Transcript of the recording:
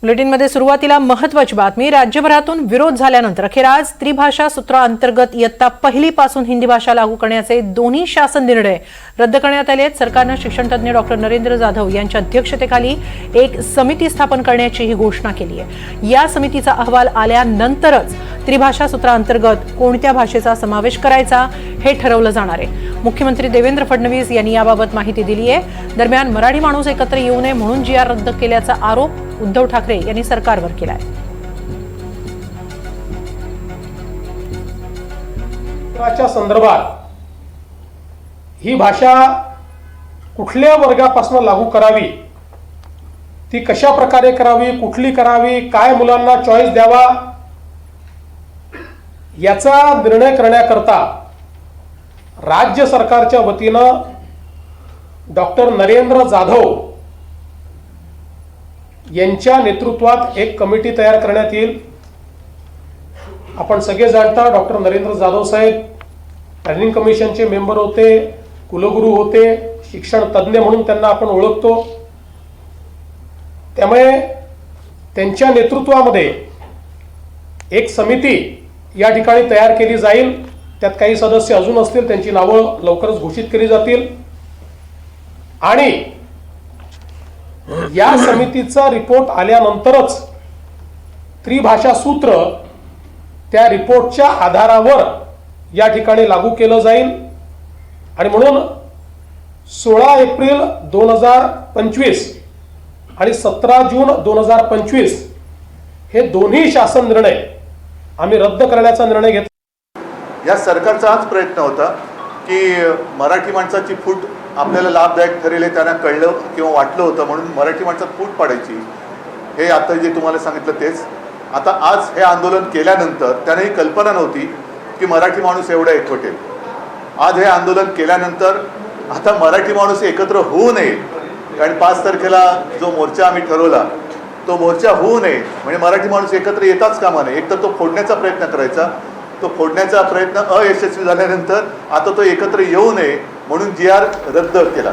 बुलेटिनमध्ये सुरुवातीला महत्त्वाची बातमी। राज्यभरातून विरोध झाल्यानंतर अखेर आज त्रिभाषा सूत्राअंतर्गत इयत्ता पहिलीपासून हिंदी भाषा लागू करण्याचे दोन्ही शासन निर्णय रद्द करण्यात आले आहेत। सरकारने शिक्षणतज्ञ डॉक्टर नरेंद्र जाधव यांच्या अध्यक्षतेखाली एक समिती स्थापन करण्याची घोषणा केली आहे। या समितीचा अहवाल आल्यानंतरच त्रिभाषा सूत्राअंतर्गत कोणत्या भाषेचा समावेश करायचा हे ठरवलं जाणार आहे। मुख्यमंत्री देवेंद्र फडणवीस यांनी याबाबत माहिती दिली आहे। दरम्यान मराठी माणूस एकत्र येऊ नये म्हणून जी.आर रद्द केल्याचा आरोप उद्धव ठाकरे यांनी सरकारवर केला आहे। च्या संदर्भात ही भाषा कुठल्या वर्गापासून लागू करावी, ती कशा प्रकारे करावी, कुठली करावी, काय मुलांना चॉईस द्यावा, याचा निर्णय करण्याकरता राज्य सरकारच्या वतीनं डॉक्टर नरेंद्र जाधव यांच्या नेतृत्वात एक कमिटी तयार करण्यात येईल। आपण सगळे जाणता डॉक्टर नरेंद्र जाधव साहेब ट्रेनिंग कमिशनचे मेंबर होते, कुलगुरू होते, शिक्षण तज्ञ म्हणून त्यांना आपण ओळखतो। त्यामुळे त्यांच्या नेतृत्वामध्ये एक समिती या ठिकाणी तयार केली जाईल। त्यात काही सदस्य अजून असतील, त्यांची नावं लवकरच घोषित केली जातील आणि या समितीचा रिपोर्ट आल्यानंतरच त्रिभाषा सूत्र त्या रिपोर्टच्या आधारावर या ठिकाणी लागू केलं जाईल। आणि म्हणून 16 एप्रिल 2025 आणि 17 जून 2025 हे दोन्ही शासन निर्णय आम्ही रद्द करण्याचा निर्णय घेतला। या सरकारचा हाच प्रयत्न होता की मराठी माणसाची फूट आपल्याला लाभदायक ठरेल हे त्यांना कळलं किंवा वाटलं होतं, म्हणून मराठी माणसात फूट पाडायची। हे आता जे तुम्हाला सांगितलं तेच। आता आज हे आंदोलन केल्यानंतर त्यांना ही कल्पना नव्हती की मराठी माणूस एवढा एकवटेल। आज हे आंदोलन केल्यानंतर आता मराठी माणूस एकत्र होऊ नये आणि 5 तारखेला जो मोर्चा आम्ही ठरवला तो मोर्चा होऊ नये, म्हणजे मराठी माणूस एकत्र येताच कामा नये। एकतर तो फोडण्याचा प्रयत्न करायचा, तो फोडण्याचा प्रयत्न अयशस्वी झाल्यानंतर आता तो एकत्र येऊ नये म्हणून जी.आर रद्द केला।